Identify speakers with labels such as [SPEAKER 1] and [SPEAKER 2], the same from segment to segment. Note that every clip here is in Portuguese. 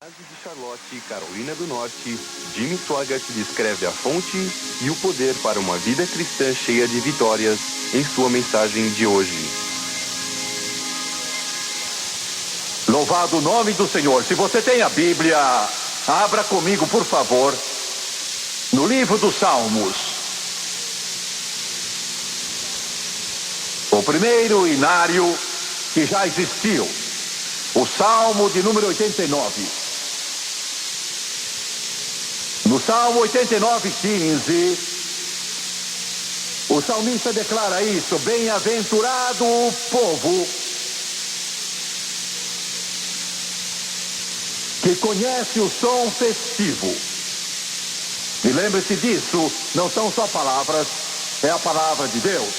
[SPEAKER 1] De Charlotte, Carolina do Norte, Jimmy Swaggart descreve a fonte e o poder para uma vida cristã cheia de vitórias em sua mensagem de hoje.
[SPEAKER 2] Louvado o nome do Senhor. Se você tem a Bíblia, abra comigo, por favor, no livro dos Salmos. O primeiro inário que já existiu. O Salmo de número 89. No Salmo 89:15, o salmista declara isso: bem-aventurado o povo que conhece o som festivo. E lembre-se disso, não são só palavras, é a palavra de Deus.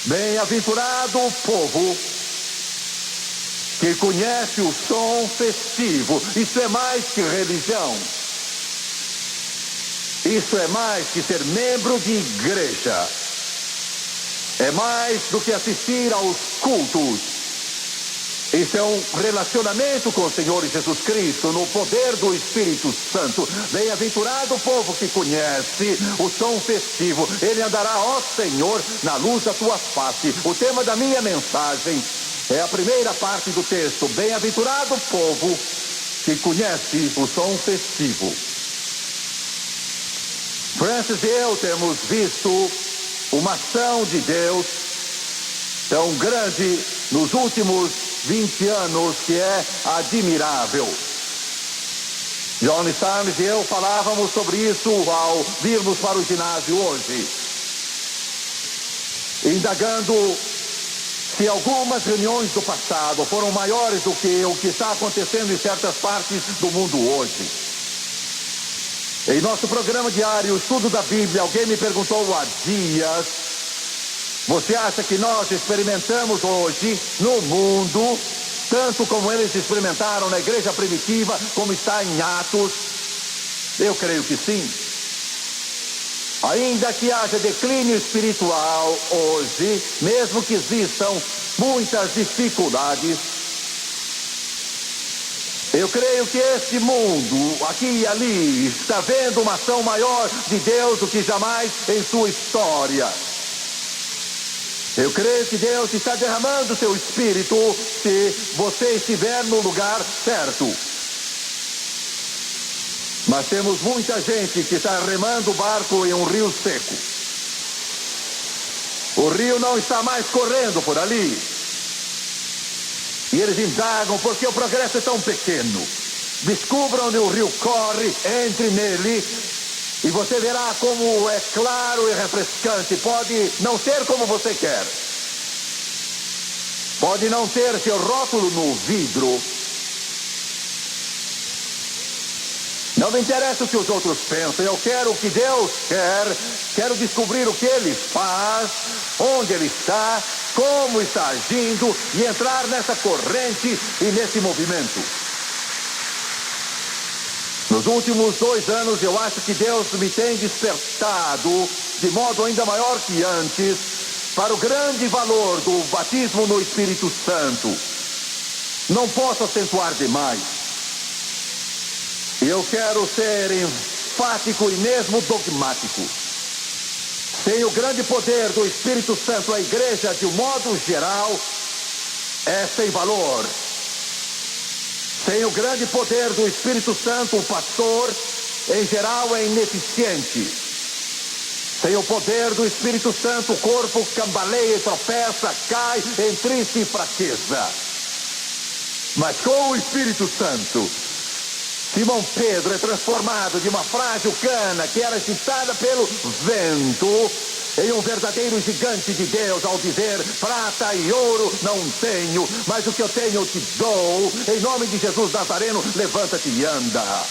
[SPEAKER 2] Bem-aventurado o povo que conhece o som festivo. Isso é mais que religião. Isso é mais que ser membro de igreja. É mais do que assistir aos cultos. Isso é um relacionamento com o Senhor Jesus Cristo, no poder do Espírito Santo. Bem-aventurado o povo que conhece o som festivo. Ele andará, ó Senhor, na luz da tua face. O tema da minha mensagem é a primeira parte do texto. Bem-aventurado o povo que conhece o som festivo. Francis e eu temos visto uma ação de Deus tão grande nos últimos 20 anos que é admirável. John Starnes e eu falávamos sobre isso ao virmos para o ginásio hoje, indagando se algumas reuniões do passado foram maiores do que o que está acontecendo em certas partes do mundo hoje. Em nosso programa diário, Estudo da Bíblia, alguém me perguntou há dias: você acha que nós experimentamos hoje no mundo tanto como eles experimentaram na igreja primitiva, como está em Atos? Eu creio que sim. Ainda que haja declínio espiritual hoje, mesmo que existam muitas dificuldades, eu creio que este mundo, aqui e ali, está vendo uma ação maior de Deus do que jamais em sua história. Eu creio que Deus está derramando seu Espírito se você estiver no lugar certo. Mas temos muita gente que está remando o barco em um rio seco. O rio não está mais correndo por ali. E eles indagam por que o progresso é tão pequeno. Descubra onde o rio corre, entre nele, e você verá como é claro e refrescante. Pode não ser como você quer. Pode não ter seu rótulo no vidro. Não me interessa o que os outros pensam. Eu quero o que Deus quer. Quero descobrir o que Ele faz, onde Ele está, como está agindo, e entrar nessa corrente e nesse movimento. Nos últimos 2 anos, eu acho que Deus me tem despertado de modo ainda maior que antes para o grande valor do batismo no Espírito Santo. Não posso acentuar demais. Eu quero ser enfático e mesmo dogmático. Sem o grande poder do Espírito Santo, a igreja, de um modo geral, é sem valor. Sem o grande poder do Espírito Santo, o pastor, em geral, é ineficiente. Sem o poder do Espírito Santo, o corpo cambaleia, tropeça, cai em triste fraqueza. Mas com o Espírito Santo, Simão Pedro é transformado de uma frágil cana que era agitada pelo vento em um verdadeiro gigante de Deus, ao dizer: prata e ouro não tenho, mas o que eu tenho eu te dou. Em nome de Jesus Nazareno, levanta-te e anda.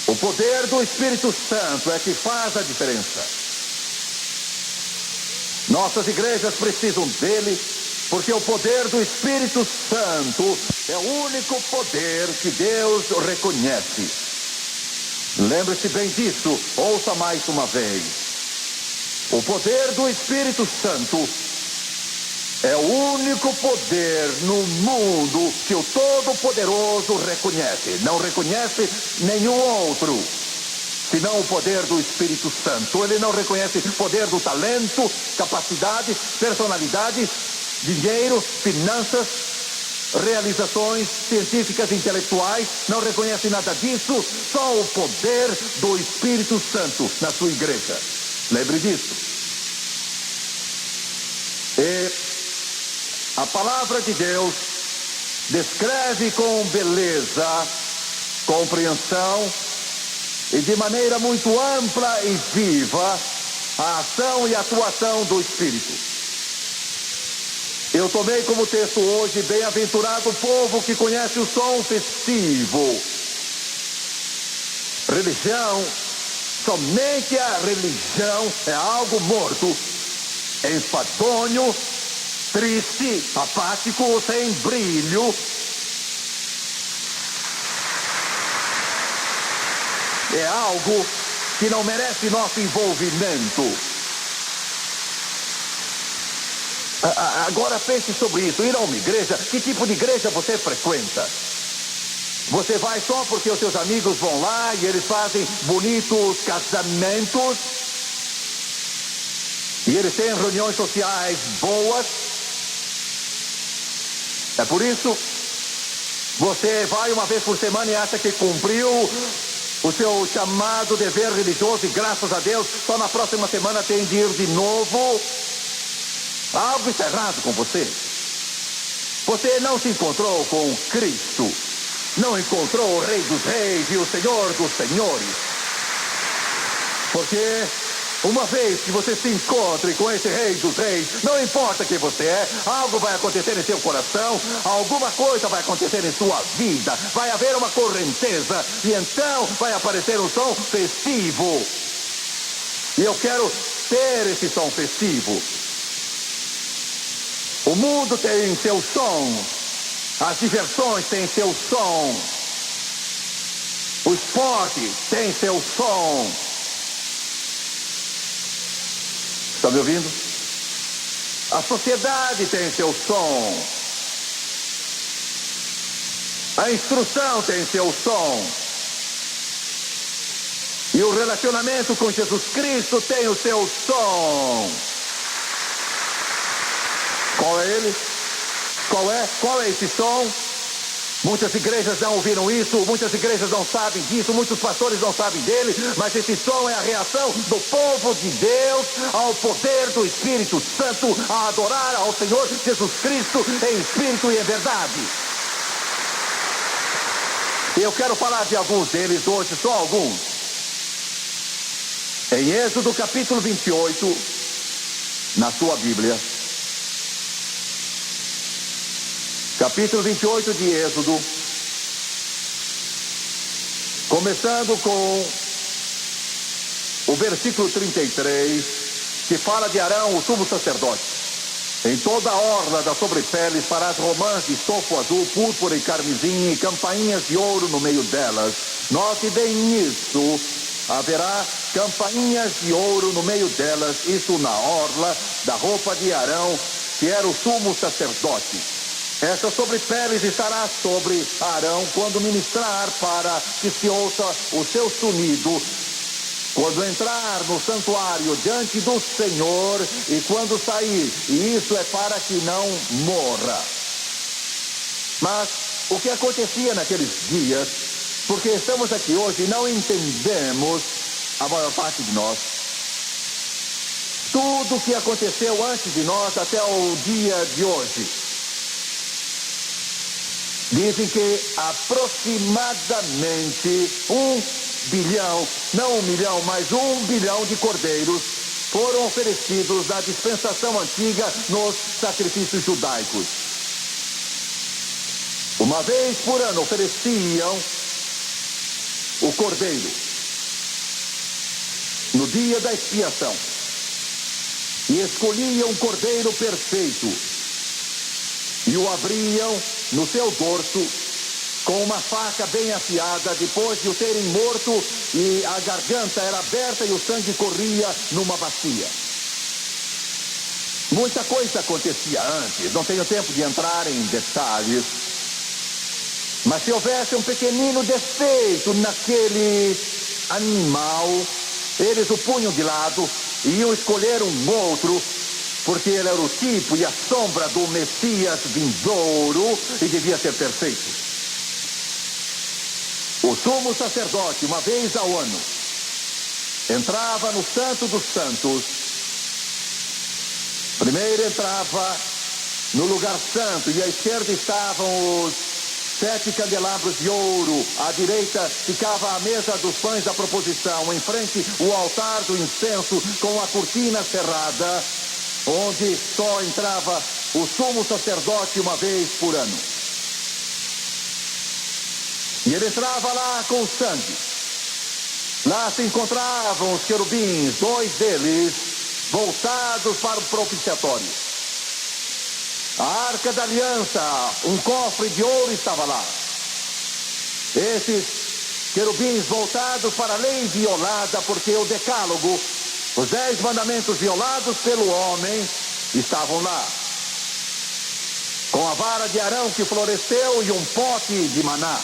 [SPEAKER 2] O poder do Espírito Santo é que faz a diferença. Nossas igrejas precisam dele, porque o poder do Espírito Santo é o único poder que Deus reconhece. Lembre-se bem disso, ouça mais uma vez. O poder do Espírito Santo É o único poder no mundo que o Todo-Poderoso reconhece. Não reconhece nenhum outro, senão o poder do Espírito Santo. Ele não reconhece o poder do talento, capacidade, personalidade, dinheiro, finanças, realizações científicas, intelectuais. Não reconhece nada disso. Só o poder do Espírito Santo na sua igreja. Lembre disso. E a palavra de Deus descreve com beleza, compreensão e de maneira muito ampla e viva a ação e atuação do Espírito. Eu tomei como texto hoje: bem-aventurado o povo que conhece o som festivo. Religião, somente a religião é algo morto, enfadonho, triste, apático, sem brilho. É algo que não merece nosso envolvimento. Agora pense sobre isso. Ir a uma igreja, que tipo de igreja você frequenta? Você vai só porque os seus amigos vão lá e eles fazem bonitos casamentos? E eles têm reuniões sociais boas? É por isso você vai uma vez por semana e acha que cumpriu o seu chamado dever religioso, e graças a Deus só na próxima semana tem de ir de novo. Algo está errado com você. Você não se encontrou com Cristo, não encontrou o Rei dos Reis e o Senhor dos Senhores. Porque uma vez que você se encontre com esse Rei dos Reis, não importa quem você é, algo vai acontecer em seu coração, alguma coisa vai acontecer em sua vida, vai haver uma correnteza, e então vai aparecer um som festivo. E eu quero ter esse som festivo. O mundo tem seu som, as diversões têm seu som, o esporte tem seu som. Está me ouvindo? A sociedade tem seu som. A instrução tem seu som. E o relacionamento com Jesus Cristo tem o seu som. Qual é ele? Qual é esse som? Muitas igrejas não ouviram isso, muitas igrejas não sabem disso, muitos pastores não sabem dele, mas esse som é a reação do povo de Deus ao poder do Espírito Santo, a adorar ao Senhor Jesus Cristo em espírito e em verdade. E eu quero falar de alguns deles hoje, só alguns. Em Êxodo capítulo 28, na sua Bíblia, capítulo 28 de Êxodo, começando com o versículo 33, que fala de Arão, o sumo sacerdote. Em toda a orla da sobrepele farás romãs de estofo azul, púrpura e carmesim, e campainhas de ouro no meio delas. Note bem nisso, haverá campainhas de ouro no meio delas, isso na orla da roupa de Arão, que era o sumo sacerdote. Essa sobrepeles estará sobre Arão quando ministrar, para que se ouça o seu sonido, quando entrar no santuário diante do Senhor e quando sair. E isso é para que não morra. Mas o que acontecia naqueles dias, porque estamos aqui hoje e não entendemos, a maior parte de nós, tudo o que aconteceu antes de nós até o dia de hoje. Dizem que aproximadamente 1 bilhão, não 1 milhão, mas 1 bilhão de cordeiros foram oferecidos na dispensação antiga nos sacrifícios judaicos. Uma vez por ano ofereciam o cordeiro no dia da expiação e escolhiam um cordeiro perfeito e o abriam no seu dorso com uma faca bem afiada, depois de o terem morto, e a garganta era aberta e o sangue corria numa bacia. Muita coisa acontecia antes, não tenho tempo de entrar em detalhes. Mas se houvesse um pequenino defeito naquele animal, eles o punham de lado e iam escolher um outro, porque ele era o tipo e a sombra do Messias vindouro e devia ser perfeito. O sumo sacerdote, uma vez ao ano, entrava no Santo dos Santos. Primeiro entrava no lugar santo e à esquerda estavam os 7 candelabros de ouro. À direita ficava a mesa dos pães da proposição. Em frente, o altar do incenso com a cortina cerrada, onde só entrava o sumo sacerdote uma vez por ano. E ele entrava lá com o sangue. Lá se encontravam os querubins, 2 deles voltados para o propiciatório. A Arca da Aliança, um cofre de ouro estava lá. Esses querubins voltados para a lei violada, porque o decálogo, os 10 mandamentos violados pelo homem, estavam lá. Com a vara de Arão que floresceu e um pote de maná.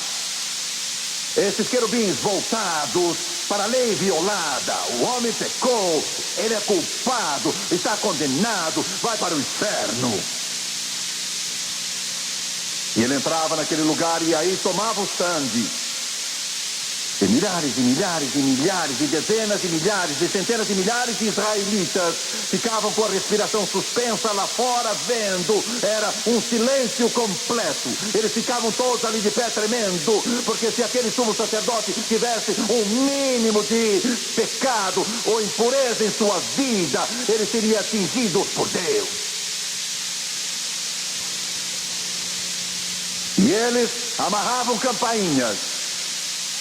[SPEAKER 2] Esses querubins voltados para a lei violada. O homem pecou, ele é culpado, está condenado, vai para o inferno. E ele entrava naquele lugar e aí tomava o sangue. E milhares e milhares e milhares, e dezenas e milhares, e centenas de milhares de israelitas ficavam com a respiração suspensa lá fora, vendo. Era um silêncio completo. Eles ficavam todos ali de pé tremendo, porque se aquele sumo sacerdote tivesse um mínimo de pecado ou impureza em sua vida, ele seria atingido por Deus. E eles amarravam campainhas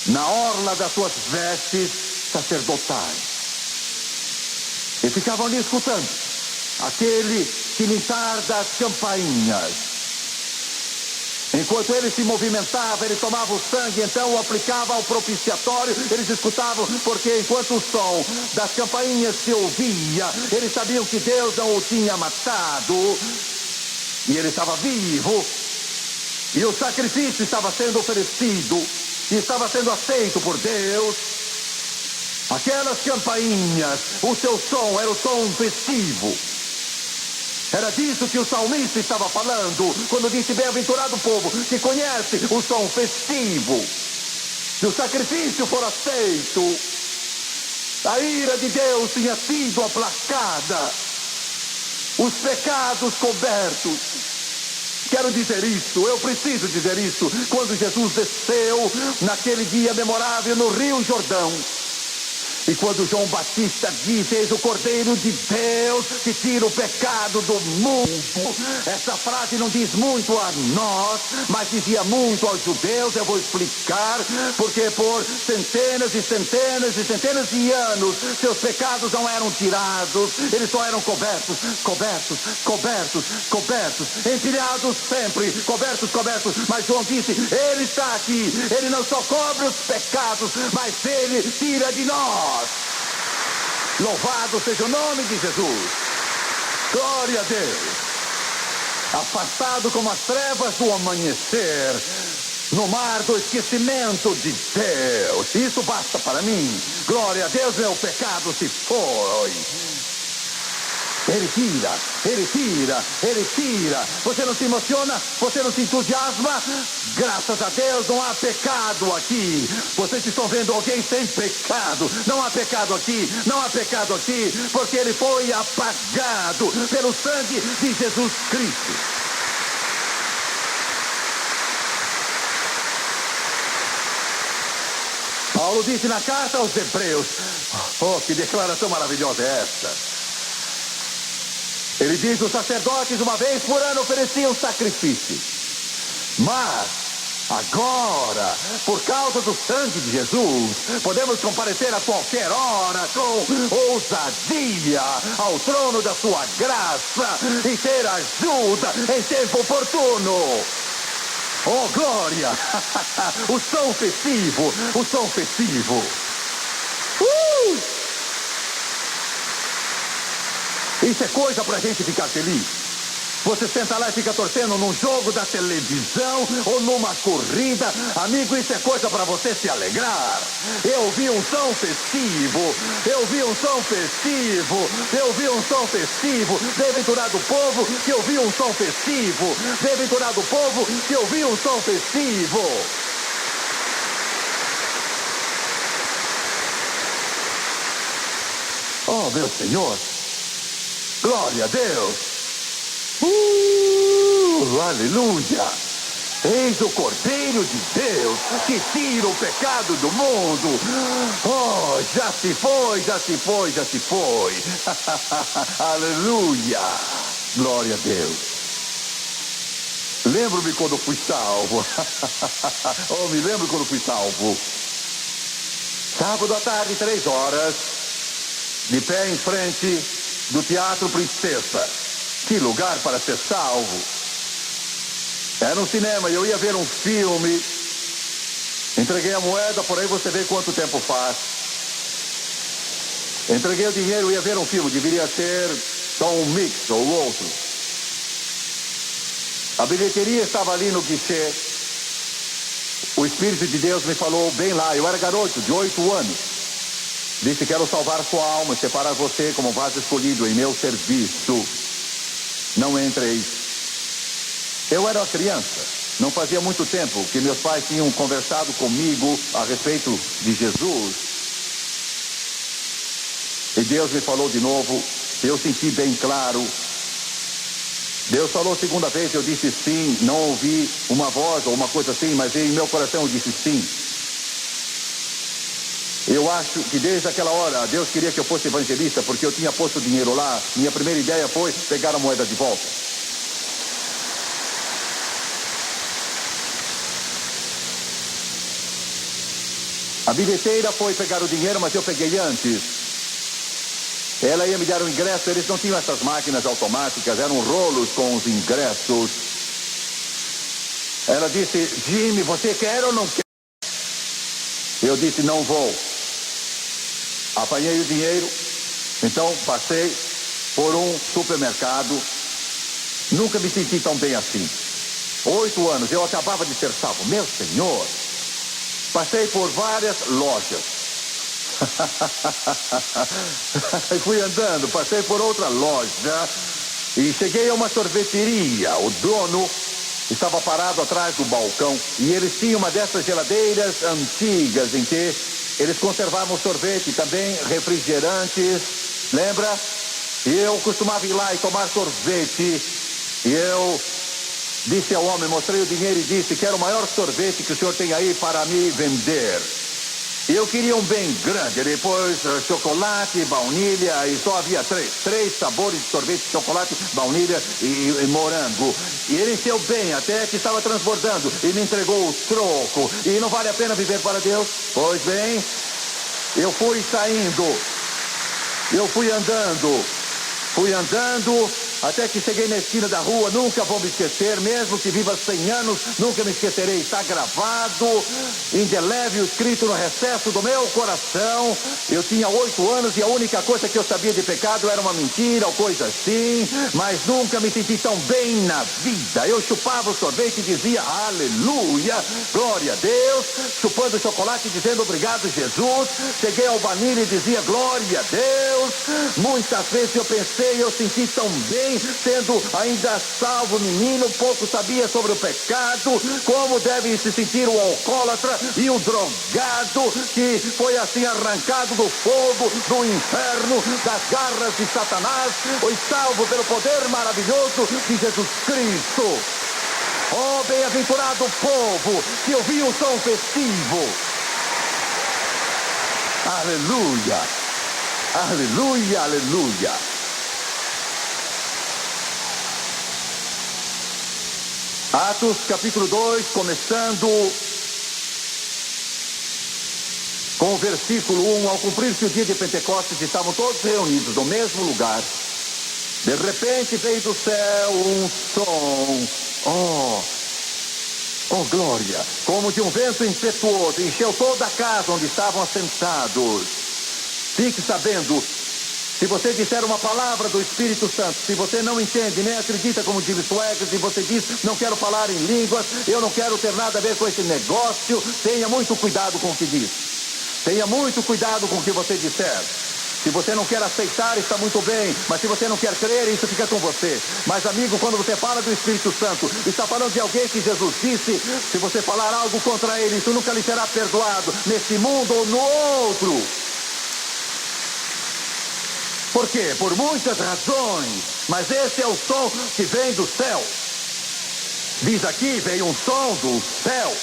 [SPEAKER 2] na orla das suas vestes sacerdotais. E ficavam ali escutando aquele tilintar das campainhas. Enquanto ele se movimentava, ele tomava o sangue, então o aplicava ao propiciatório. Eles escutavam, porque enquanto o som das campainhas se ouvia, eles sabiam que Deus não o tinha matado. E ele estava vivo. E o sacrifício estava sendo oferecido. E estava sendo aceito por Deus. Aquelas campainhas, o seu som era o som festivo. Era disso que o salmista estava falando, quando disse: bem-aventurado o povo que conhece o som festivo. Se o sacrifício for aceito, a ira de Deus tinha sido aplacada, os pecados cobertos. Quero dizer isso, eu preciso dizer isso. Quando Jesus desceu naquele dia memorável no Rio Jordão, e quando João Batista disse: eis o Cordeiro de Deus que tira o pecado do mundo. Essa frase não diz muito a nós, mas dizia muito aos judeus. Eu vou explicar. Porque por centenas e centenas e centenas de anos, seus pecados não eram tirados. Eles só eram cobertos, cobertos, cobertos, cobertos, empilhados sempre, cobertos, cobertos. Mas João disse: ele está aqui. Ele não só cobre os pecados, mas ele tira de nós. Louvado seja o nome de Jesus. Glória a Deus. Afastado como as trevas do amanhecer, no mar do esquecimento de Deus. Isso basta para mim. Glória a Deus, meu pecado se foi. Ele tira, ele tira, ele tira. Você não se emociona? Você não se entusiasma? Graças a Deus não há pecado aqui. Vocês estão vendo alguém sem pecado. Não há pecado aqui, não há pecado aqui, porque ele foi apagado pelo sangue de Jesus Cristo. Paulo disse na carta aos Hebreus: oh, que declaração maravilhosa é esta! Ele diz: os sacerdotes uma vez por ano ofereciam sacrifícios. Mas agora, por causa do sangue de Jesus, podemos comparecer a qualquer hora com ousadia ao trono da sua graça e ter ajuda em tempo oportuno. Oh, glória! O som festivo, o som festivo. Isso é coisa pra gente ficar feliz. Você senta lá e fica torcendo num jogo da televisão ou numa corrida. Amigo, isso é coisa para você se alegrar. Eu vi um som festivo. Eu vi um som festivo. Eu vi um som festivo. Bem-aventurado o povo que ouviu um som festivo. Bem-aventurado o povo que ouviu um som festivo. Oh, meu Senhor. Glória a Deus. Aleluia! Eis o Cordeiro de Deus que tira o pecado do mundo. Oh, já se foi, já se foi, já se foi. Aleluia! Glória a Deus. Lembro-me quando fui salvo. Oh, me lembro quando fui salvo. Sábado à tarde, 3 horas, de pé em frente do Teatro Princesa. Que lugar para ser salvo. Era um cinema, eu ia ver um filme. Entreguei a moeda, por aí você vê quanto tempo faz. Entreguei o dinheiro, ia ver um filme. Deveria ser só um mix ou outro. A bilheteria estava ali no guichê. O Espírito de Deus me falou bem lá. Eu era garoto, de 8 anos. Disse: quero salvar sua alma, separar você como vaso escolhido em meu serviço. Não entrei. Eu era criança. Não fazia muito tempo que meus pais tinham conversado comigo a respeito de Jesus. E Deus me falou de novo. Eu senti bem claro. Deus falou segunda vez, eu disse sim. Não ouvi uma voz ou uma coisa assim, mas em meu coração eu disse sim. Eu acho que desde aquela hora Deus queria que eu fosse evangelista, porque eu tinha posto dinheiro lá. Minha primeira ideia foi pegar a moeda de volta. A bilheteira foi pegar o dinheiro, mas eu peguei antes. Ela ia me dar um ingresso. Eles não tinham essas máquinas automáticas, eram rolos com os ingressos. Ela disse: Jimmy, você quer ou não quer? Eu disse: não vou. Apanhei o dinheiro, então passei por um supermercado. Nunca me senti tão bem assim. 8 anos, eu acabava de ser salvo. Meu Senhor! Passei por várias lojas. Fui andando, passei por outra loja e cheguei a uma sorveteria. O dono estava parado atrás do balcão e eles tinham uma dessas geladeiras antigas em que eles conservavam sorvete, também refrigerantes, lembra? E eu costumava ir lá e tomar sorvete. E eu disse ao homem, mostrei o dinheiro e disse: quero o maior sorvete que o senhor tem aí para me vender. E eu queria um bem grande, depois chocolate, baunilha, e só havia 3 sabores de sorvete: chocolate, baunilha e morango. E ele encheu bem, até que estava transbordando, e me entregou o troco. E não vale a pena viver para Deus? Pois bem, eu fui saindo, eu fui andando, até que cheguei na esquina da rua. Nunca vou me esquecer, mesmo que viva 100 anos, nunca me esquecerei. Está gravado, indelével, escrito no recesso do meu coração. Eu tinha 8 anos e a única coisa que eu sabia de pecado era uma mentira ou coisa assim, mas nunca me senti tão bem na vida. Eu chupava o sorvete e dizia: aleluia, glória a Deus. Chupando chocolate dizendo: obrigado, Jesus. Cheguei ao baunilha e dizia: glória a Deus. Muitas vezes eu pensei, eu senti tão bem, sendo ainda salvo menino, pouco sabia sobre o pecado, como deve se sentir o alcoólatra e o drogado, que foi assim arrancado do fogo, do inferno, das garras de Satanás, foi salvo pelo poder maravilhoso de Jesus Cristo. Oh, bem-aventurado povo que ouviu o som festivo. Aleluia, aleluia, aleluia. Atos capítulo 2, começando com o versículo 1. Ao cumprir-se o dia de Pentecostes, estavam todos reunidos no mesmo lugar. De repente veio do céu um som, oh glória, como de um vento impetuoso, encheu toda a casa onde estavam assentados. Fique sabendo Se você disser uma palavra do Espírito Santo, se você não entende, nem acredita como Jimmy Swaggart, se você diz, não quero falar em línguas, eu não quero ter nada a ver com esse negócio, tenha muito cuidado com o que diz. Tenha muito cuidado com o que você disser. Se você não quer aceitar, está muito bem, mas se você não quer crer, isso fica com você. Mas, amigo, quando você fala do Espírito Santo, está falando de alguém que Jesus disse, se você falar algo contra ele, isso nunca lhe será perdoado, nesse mundo ou no outro. Por quê? Por muitas razões, mas esse é o som que vem do céu. Diz aqui, vem um som do céu.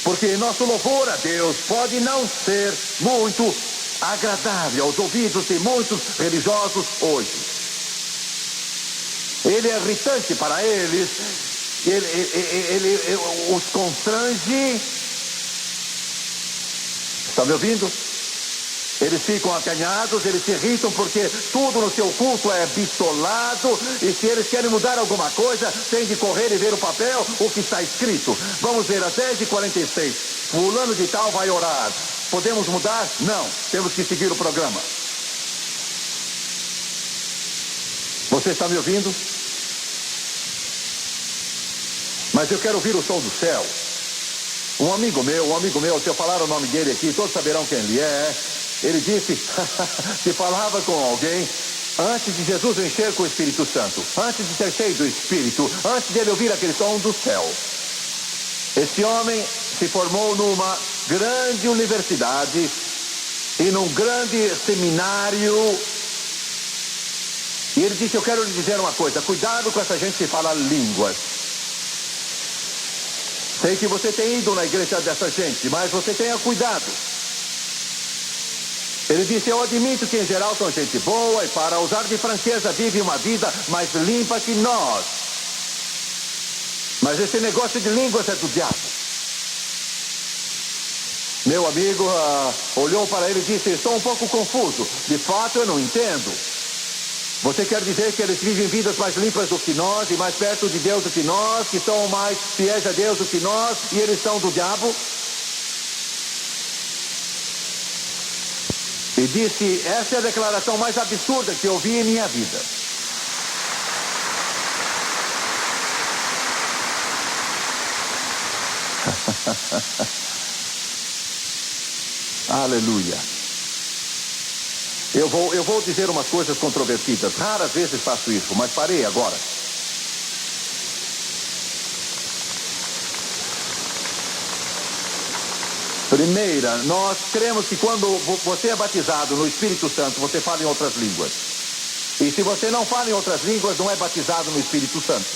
[SPEAKER 2] Porque nosso louvor a Deus pode não ser muito agradável aos ouvidos de muitos religiosos hoje. Ele é irritante para eles, ele os constrange. Está me ouvindo? Eles ficam acanhados, eles se irritam porque tudo no seu culto é bitolado, e se eles querem mudar alguma coisa, tem de correr e ver o papel, o que está escrito. Vamos ver, às 10h46, fulano de tal vai orar. Podemos mudar? Não, temos que seguir o programa. Você está me ouvindo? Mas eu quero ouvir o som do céu. Um amigo meu, se eu falar o nome dele aqui, todos saberão quem ele é. Ele disse que falava com alguém antes de Jesus o encher com o Espírito Santo, antes de ser cheio do Espírito, antes de ele ouvir aquele som do céu. Esse homem se formou numa grande universidade e num grande seminário. E ele disse, eu quero lhe dizer uma coisa, cuidado com essa gente que fala línguas. Sei que você tem ido na igreja dessa gente, mas você tenha cuidado. Ele disse, eu admito que em geral são gente boa e para usar de franqueza vive uma vida mais limpa que nós. Mas esse negócio de línguas é do diabo. Meu amigo olhou para ele e disse, estou um pouco confuso. De fato eu não entendo. Você quer dizer que eles vivem vidas mais limpas do que nós e mais perto de Deus do que nós, que são mais fiéis a Deus do que nós e eles são do diabo? E disse, essa é a declaração mais absurda que eu vi em minha vida. Aleluia. Eu vou dizer umas coisas controvertidas. Raras vezes faço isso, mas parei agora. Primeira, nós cremos que quando você é batizado no Espírito Santo, você fala em outras línguas. E se você não fala em outras línguas, não é batizado no Espírito Santo.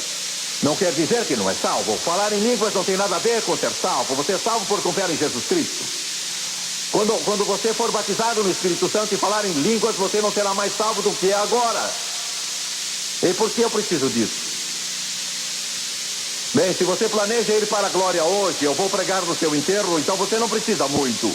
[SPEAKER 2] Não quer dizer que não é salvo. Falar em línguas não tem nada a ver com ser salvo. Você é salvo por confiar em Jesus Cristo. Quando você for batizado no Espírito Santo e falar em línguas, você não será mais salvo do que é agora. E por que eu preciso disso? Bem, se você planeja ir para a glória hoje, eu vou pregar no seu enterro, então você não precisa muito.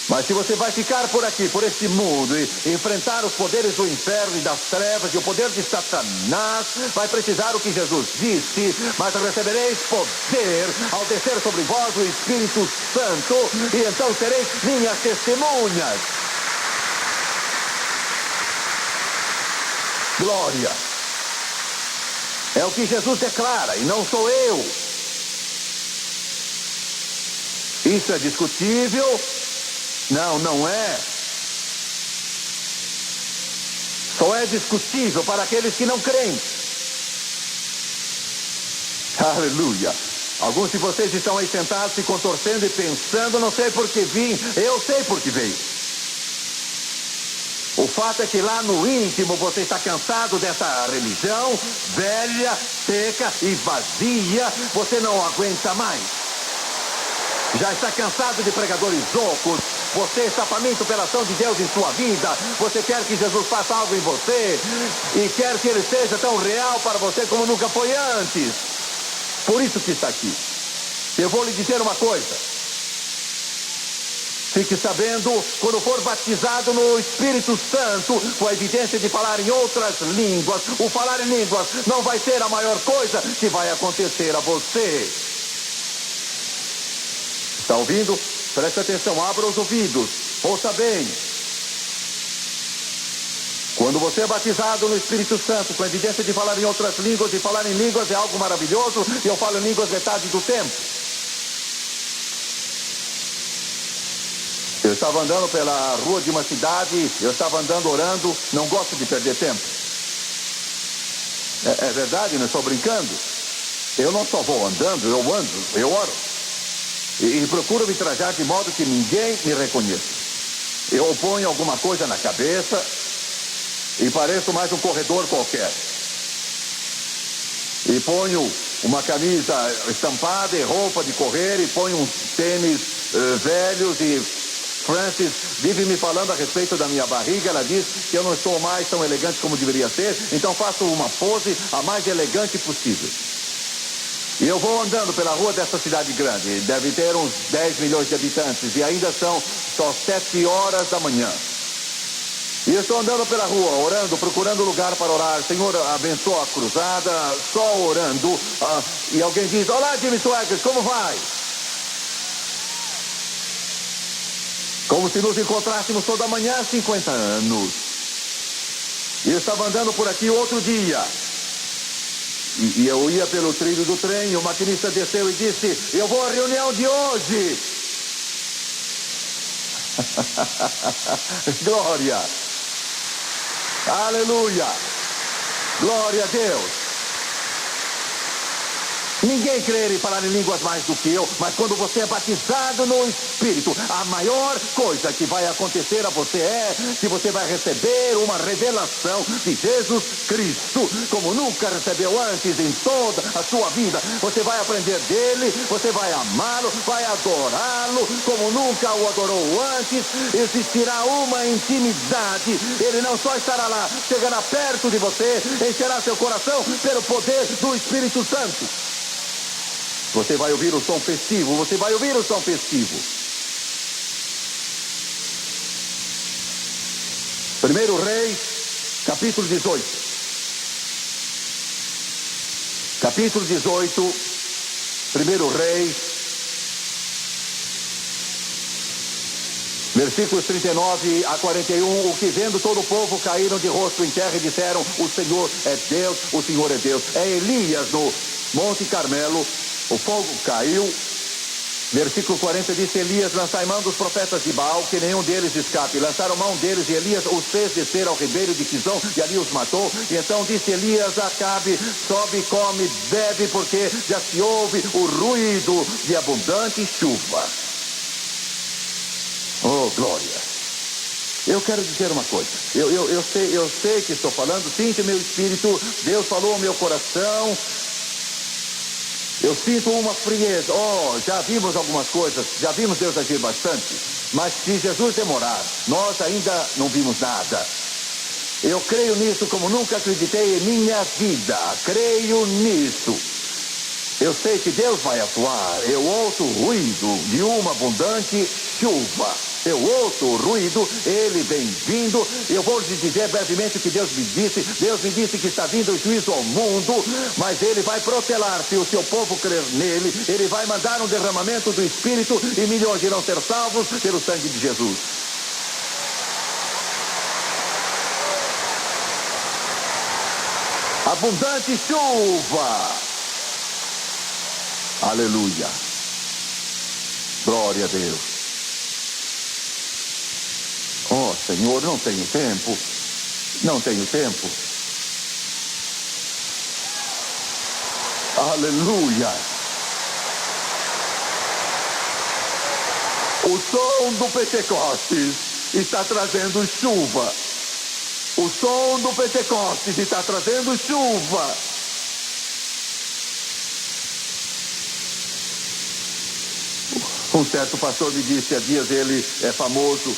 [SPEAKER 2] Mas se você vai ficar por aqui, por este mundo, e enfrentar os poderes do inferno e das trevas e o poder de Satanás, vai precisar o que Jesus disse, mas recebereis poder ao descer sobre vós o Espírito Santo, e então sereis minhas testemunhas. Glória. É o que Jesus declara, e não sou eu. Isso é discutível? Não, não é. Só é discutível para aqueles que não creem. Aleluia. Alguns de vocês estão aí sentados se contorcendo e pensando, não sei por que vim, eu sei por que veio. O fato é que lá no íntimo você está cansado dessa religião velha, seca e vazia. Você não aguenta mais. Já está cansado de pregadores ocos. Você está faminto pela ação de Deus em sua vida. Você quer que Jesus faça algo em você. E quer que Ele seja tão real para você como nunca foi antes. Por isso que está aqui. Eu vou lhe dizer uma coisa. Fique sabendo, quando for batizado no Espírito Santo, com a evidência de falar em outras línguas, o falar em línguas não vai ser a maior coisa que vai acontecer a você. Está ouvindo? Preste atenção, abra os ouvidos, ouça bem. Quando você é batizado no Espírito Santo, com a evidência de falar em outras línguas, e falar em línguas é algo maravilhoso, e eu falo em línguas metade do tempo. Eu estava andando pela rua de uma cidade, eu estava andando orando, não gosto de perder tempo. É verdade, não estou brincando. Eu não só vou andando, eu oro. E procuro me trajar de modo que ninguém me reconheça. Eu ponho alguma coisa na cabeça e pareço mais um corredor qualquer. E ponho uma camisa estampada e roupa de correr, e ponho uns tênis velhos, e Francis vive me falando a respeito da minha barriga. Ela diz que eu não estou mais tão elegante como deveria ser, então faço uma pose a mais elegante possível. E eu vou andando pela rua dessa cidade grande, deve ter uns 10 milhões de habitantes, e ainda são só 7 horas da manhã. E eu estou andando pela rua, orando, procurando lugar para orar. Senhor, abençoa a cruzada, só orando. E alguém diz: olá, Jimmy Swaggart, como vai? Como se nos encontrássemos toda manhã há 50 anos. E eu estava andando por aqui outro dia. E eu ia pelo trilho do trem, e o maquinista desceu e disse: eu vou à reunião de hoje. Glória. Aleluia. Glória a Deus. Ninguém crê em falar em línguas mais do que eu, mas quando você é batizado no Espírito, a maior coisa que vai acontecer a você é que você vai receber uma revelação de Jesus Cristo, como nunca recebeu antes em toda a sua vida. Você vai aprender dele, você vai amá-lo, vai adorá-lo como nunca o adorou antes. Existirá uma intimidade. Ele não só estará lá, chegará perto de você, encherá seu coração pelo poder do Espírito Santo. Você vai ouvir o som festivo, você vai ouvir o som festivo. 1 Reis, capítulo 18. Capítulo 18, 1 Reis, versículos 39 a 41. O que vendo todo o povo caíram de rosto em terra e disseram: o Senhor é Deus, o Senhor é Deus. É Elias no Monte Carmelo. O fogo caiu. Versículo 40 diz: Elias, lançai mão dos profetas de Baal, que nenhum deles escape. Lançaram mão deles, e Elias os fez descer ao ribeiro de Quizão, e ali os matou. E então disse Elias a Acabe: sobe, come, bebe, porque já se ouve o ruído de abundante chuva. Oh, glória! Eu quero dizer uma coisa. Eu sei que estou falando, sinto meu espírito, Deus falou ao meu coração. Eu sinto uma frieza. Oh, já vimos algumas coisas, já vimos Deus agir bastante. Mas se Jesus demorar, nós ainda não vimos nada. Eu creio nisso como nunca acreditei em minha vida. Creio nisso. Eu sei que Deus vai atuar. Eu ouço o ruído de uma abundante chuva. Eu ouço o ruído, ele vem vindo. Eu vou lhe dizer brevemente o que Deus me disse. Deus me disse que está vindo o juízo ao mundo, mas ele vai protelar se o seu povo crer nele. Ele vai mandar um derramamento do Espírito e milhões irão ser salvos pelo sangue de Jesus. Abundante chuva. Aleluia. Glória a Deus. Oh, Senhor, não tenho tempo. Não tenho tempo. Aleluia. O som do Pentecostes está trazendo chuva. O som do Pentecostes está trazendo chuva. Um certo pastor me disse há dias, ele é famoso.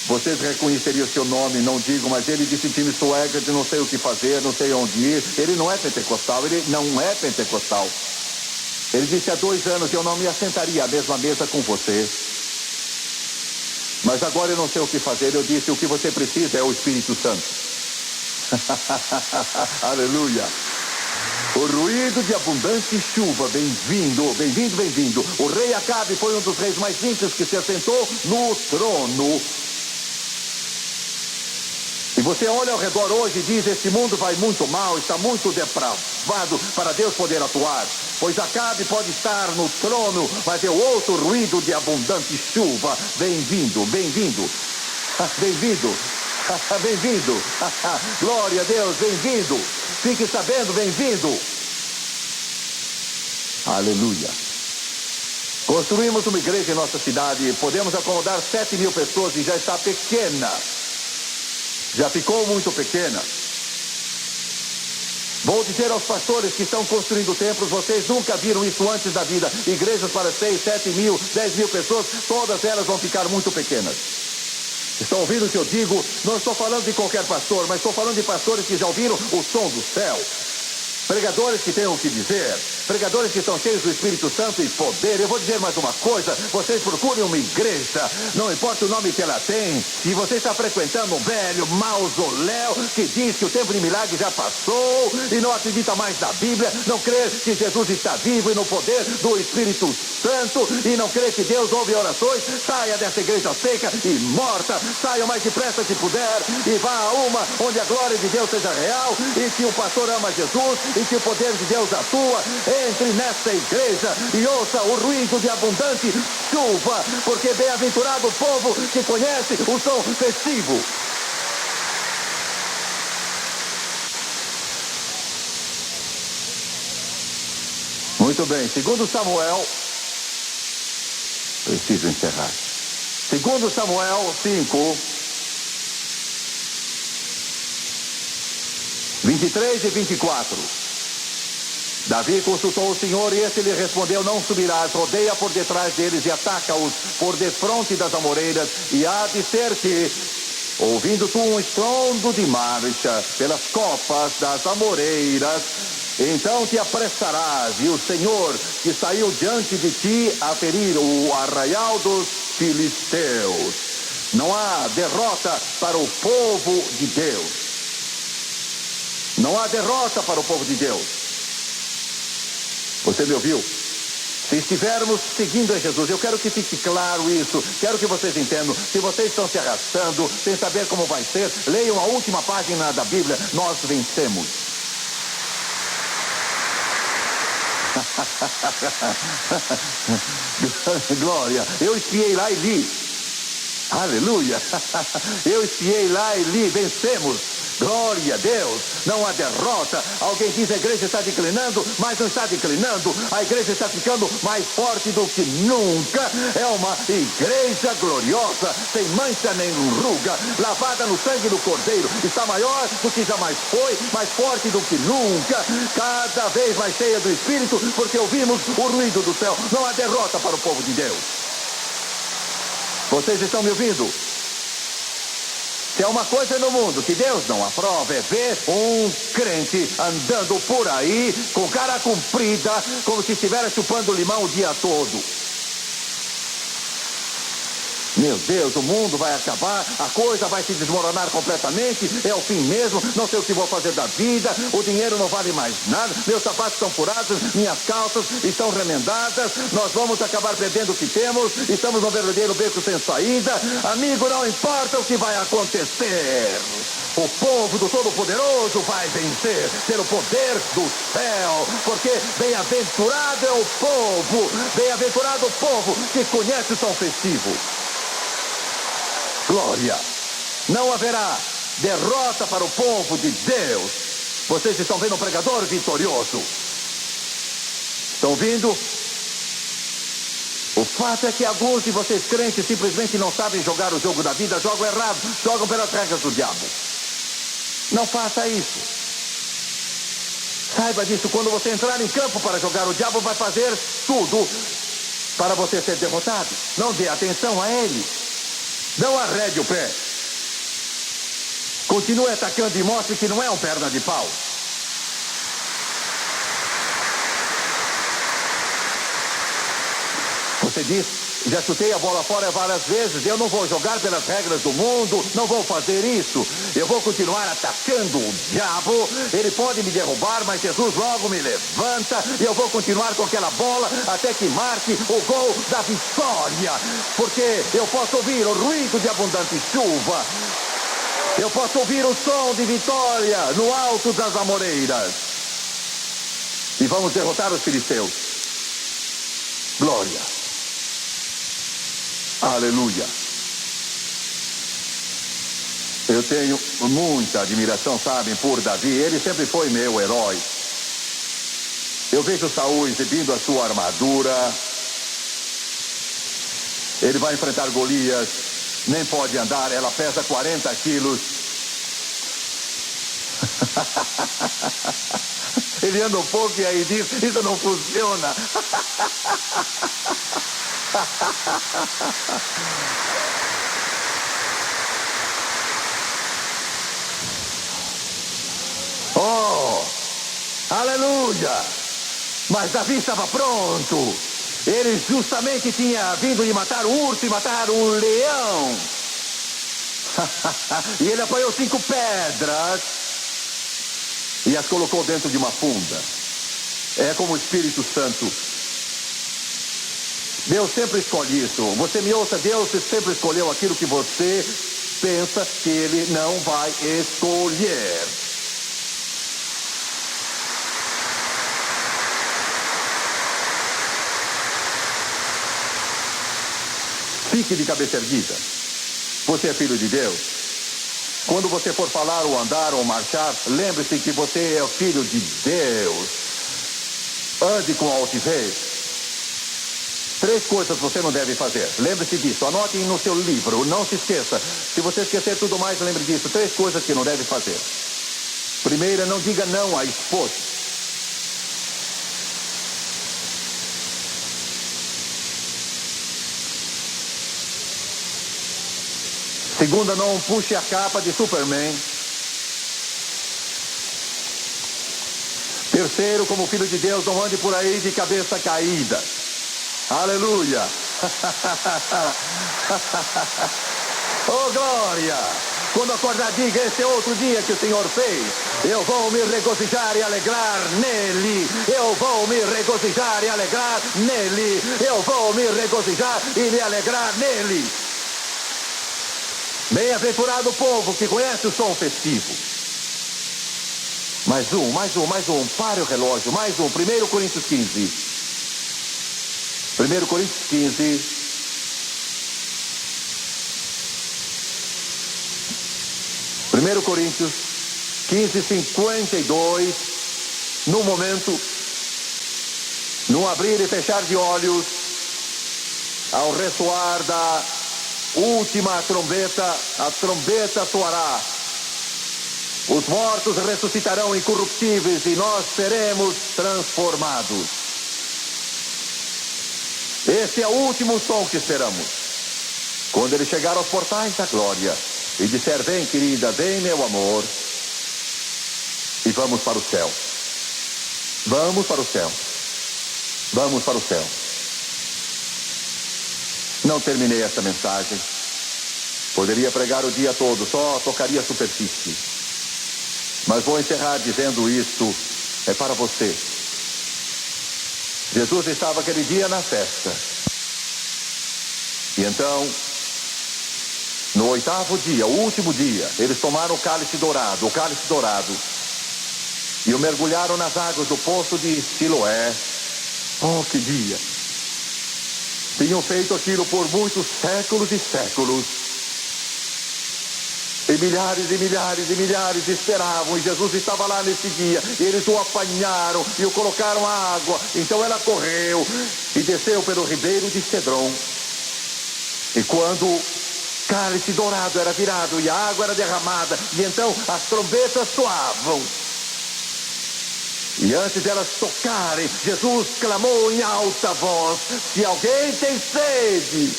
[SPEAKER 2] Vocês reconheceriam seu nome, não digo, mas ele disse: Jimmy Swaggart, não sei o que fazer, não sei onde ir. Ele não é pentecostal, ele não é pentecostal. Ele disse: há 2 anos eu não me assentaria à mesma mesa com você. Mas agora eu não sei o que fazer. Eu disse: o que você precisa é o Espírito Santo. Aleluia. O ruído de abundante chuva, bem-vindo, bem-vindo, bem-vindo. O rei Acabe foi um dos reis mais simples que se assentou no trono. você olha ao redor hoje e diz: esse mundo vai muito mal, está muito depravado para Deus poder atuar. Pois Acabe pode estar no trono, mas eu ouço o ruído de abundante chuva. Bem-vindo, bem-vindo, bem-vindo, bem-vindo. Glória a Deus, bem-vindo. Fique sabendo, bem-vindo. Aleluia. Construímos uma igreja em nossa cidade, podemos acomodar 7.000 pessoas e já está pequena. Já ficou muito pequena. Vou dizer aos pastores que estão construindo templos: vocês nunca viram isso antes da vida. Igrejas para 6, 7.000, 10.000 pessoas, todas elas vão ficar muito pequenas. Estão ouvindo o que eu digo? Não estou falando de qualquer pastor, mas estou falando de pastores que já ouviram o som do céu. Pregadores que têm o que dizer, pregadores que estão cheios do Espírito Santo e poder. Eu vou dizer mais uma coisa: vocês procurem uma igreja, não importa o nome que ela tem. Se você está frequentando um velho mausoléu que diz que o tempo de milagre já passou e não acredita mais na Bíblia, não crê que Jesus está vivo e no poder do Espírito Santo, e não crê que Deus ouve orações, saia dessa igreja seca e morta. Saia o mais depressa que puder e vá a uma onde a glória de Deus seja real e que o pastor ama Jesus e que o poder de Deus atua. Entre nesta igreja e ouça o ruído de abundante chuva, porque bem-aventurado o povo que conhece o som festivo. Muito bem, segundo Samuel, preciso encerrar. Segundo Samuel 5, 23 e 24. Davi consultou o Senhor e este lhe respondeu: não subirás, rodeia por detrás deles e ataca-os por defronte das amoreiras. E há de ser que, ouvindo tu um estrondo de marcha pelas copas das amoreiras, então te apressarás, e o Senhor que saiu diante de ti a ferir o arraial dos filisteus. Não há derrota para o povo de Deus. Não há derrota para o povo de Deus. Você me ouviu? Se estivermos seguindo a Jesus, eu quero que fique claro isso, quero que vocês entendam. Se vocês estão se arrastando sem saber como vai ser, leiam a última página da Bíblia: nós vencemos. Glória, eu espiei lá e li. Aleluia. Eu espiei lá e li: vencemos. Glória a Deus, não há derrota. Alguém diz: a igreja está declinando, mas não está declinando. A igreja está ficando mais forte do que nunca. É uma igreja gloriosa, sem mancha nem ruga, lavada no sangue do Cordeiro. Está maior do que jamais foi, mais forte do que nunca, cada vez mais cheia do Espírito, porque ouvimos o ruído do céu. Não há derrota para o povo de Deus. Vocês estão me ouvindo? Se há uma coisa no mundo que Deus não aprova, é ver um crente andando por aí com cara comprida, como se estivesse chupando limão o dia todo. Meu Deus, o mundo vai acabar, a coisa vai se desmoronar completamente, é o fim mesmo, não sei o que vou fazer da vida, o dinheiro não vale mais nada, meus sapatos estão furados, minhas calças estão remendadas, nós vamos acabar perdendo o que temos, estamos num verdadeiro beco sem saída. Amigo, não importa o que vai acontecer, o povo do Todo-Poderoso vai vencer pelo poder do céu, porque bem-aventurado é o povo que conhece o som festivo. Glória! Não haverá derrota para o povo de Deus. Vocês estão vendo um pregador vitorioso. Estão ouvindo? O fato é que alguns de vocês crentes simplesmente não sabem jogar o jogo da vida, jogam errado, jogam pelas regras do diabo. Não faça isso. Saiba disso: quando você entrar em campo para jogar, o diabo vai fazer tudo para você ser derrotado. Não dê atenção a ele. Não arrede o pé. Continue atacando e mostre que não é um perna de pau. Você diz: já chutei a bola fora várias vezes, eu não vou jogar pelas regras do mundo, não vou fazer isso. Eu vou continuar atacando o diabo. Ele pode me derrubar, mas Jesus logo me levanta e eu vou continuar com aquela bola até que marque o gol da vitória, porque eu posso ouvir o ruído de abundante chuva. Eu posso ouvir o som de vitória no alto das amoreiras. E vamos derrotar os filisteus. Glória. Aleluia. Eu tenho muita admiração, sabem, por Davi. Ele sempre foi meu herói. Eu vejo Saul exibindo a sua armadura. Ele vai enfrentar Golias. Nem pode andar, ela pesa 40 quilos. Ele anda um pouco e aí diz, isso não funciona. Oh, aleluia! Mas Davi estava pronto. Ele justamente tinha vindo de matar o urso e matar o leão. E ele apanhou 5 pedras e as colocou dentro de uma funda. É como o Espírito Santo. Deus sempre escolhe isso. Você me ouça, Deus sempre escolheu aquilo que você pensa que Ele não vai escolher. Fique de cabeça erguida. Você é filho de Deus. Quando você for falar ou andar ou marchar, lembre-se que você é filho de Deus. Ande com altivez. 3 coisas você não deve fazer. Lembre-se disso. Anote no seu livro. Não se esqueça. Se você esquecer tudo mais, lembre disso. 3 coisas que não deve fazer. Primeira, não diga não à esposa. Segunda, não puxe a capa de Superman. Terceiro, como filho de Deus, não ande por aí de cabeça caída. Aleluia! Oh, glória! Quando acordar, diga, esse é outro dia que o Senhor fez. Eu vou me regozijar e alegrar nele. Eu vou me regozijar e alegrar nele. Eu vou me regozijar e me alegrar nele. Bem-aventurado o povo que conhece o som festivo. Mais um. Pare o relógio. Mais um. 1 Coríntios 15. 1 Coríntios 15. Primeiro Coríntios 15, 52. No momento, no abrir e fechar de olhos, ao ressoar da última trombeta, a trombeta soará. Os mortos ressuscitarão incorruptíveis e nós seremos transformados. Esse é o último som que esperamos. Quando ele chegar aos portais da glória e disser, vem querida, vem meu amor, e vamos para o céu. Vamos para o céu. Vamos para o céu. Não terminei esta mensagem. Poderia pregar o dia todo, só tocaria a superfície. Mas vou encerrar dizendo isto, é para você. Jesus estava aquele dia na festa. E então, no 8º dia, o último dia, eles tomaram o cálice dourado, e o mergulharam nas águas do poço de Siloé. Oh, que dia! Tinham feito aquilo por muitos séculos e séculos. E milhares esperavam. E Jesus estava lá nesse dia. E eles o apanharam e o colocaram à água. Então ela correu e desceu pelo ribeiro de Cedron. E quando o cálice dourado era virado e a água era derramada, e então as trombetas soavam. E antes de elas tocarem, Jesus clamou em alta voz, se alguém tem sede,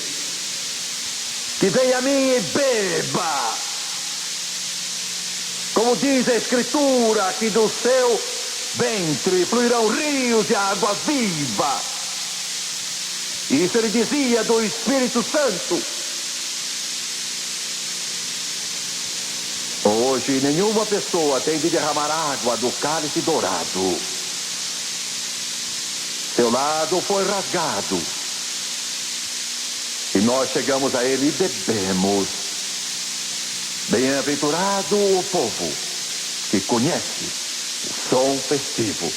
[SPEAKER 2] que venha a mim e beba. Como diz a Escritura, que do seu ventre fluirão rios de água viva. Isso ele dizia do Espírito Santo. Hoje nenhuma pessoa tem de derramar água do cálice dourado. Seu lado foi rasgado. E nós chegamos a ele e bebemos. Bem-aventurado o povo que conhece o som festivo.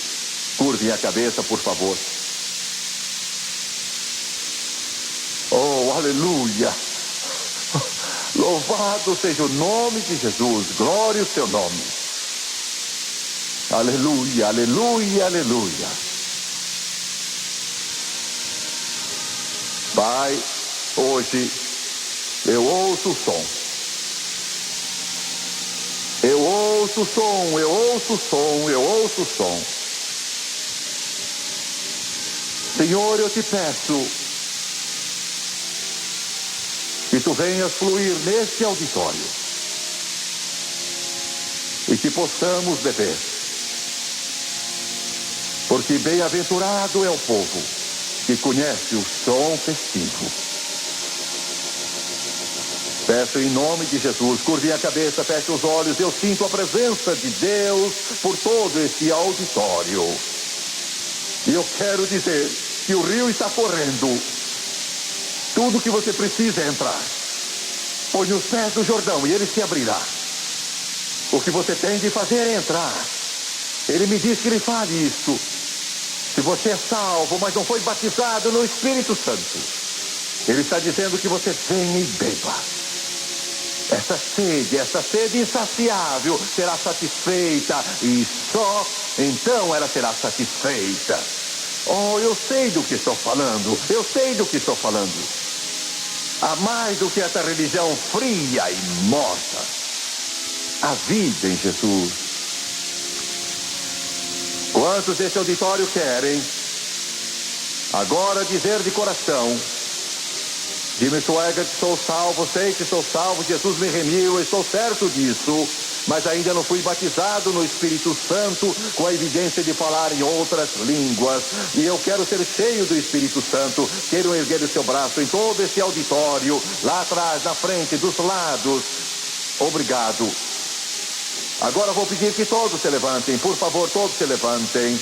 [SPEAKER 2] Curve a cabeça, por favor. Oh, aleluia! Louvado seja o nome de Jesus. Glória ao seu nome. Aleluia, aleluia, aleluia. Pai, hoje eu ouço o som. Eu ouço o som, eu ouço o som, eu ouço o som. Senhor, eu te peço que tu venhas fluir neste auditório e que possamos beber. Porque bem-aventurado é o povo que conhece o som festivo. Peço em nome de Jesus, curve a cabeça, feche os olhos. Eu sinto a presença de Deus por todo esse auditório. E eu quero dizer que o rio está correndo. Tudo que você precisa é entrar. Põe os pés do Jordão e ele se abrirá. O que você tem de fazer é entrar. Ele me diz que ele fale isso. Se você é salvo, mas não foi batizado no Espírito Santo, ele está dizendo que você venha e beba. Essa sede insaciável será satisfeita, e só então ela será satisfeita. Oh, eu sei do que estou falando, eu sei do que estou falando. Há mais do que essa religião fria e morta. A vida em Jesus. Quantos desse auditório querem agora dizer de coração: Jimmy Swaggart, sou salvo, sei que sou salvo, Jesus me remiu, eu estou certo disso, mas ainda não fui batizado no Espírito Santo com a evidência de falar em outras línguas, e eu quero ser cheio do Espírito Santo. Quero erguer o seu braço em todo esse auditório, lá atrás, na frente, dos lados. Obrigado. Agora vou pedir que todos se levantem, por favor, todos se levantem.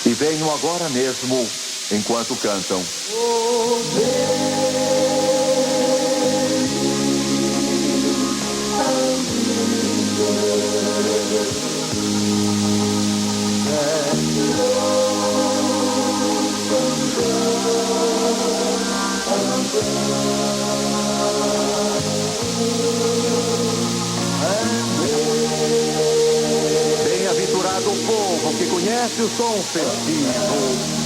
[SPEAKER 2] E venham agora mesmo, enquanto cantam. Bem-aventurado o povo que conhece o som festivo.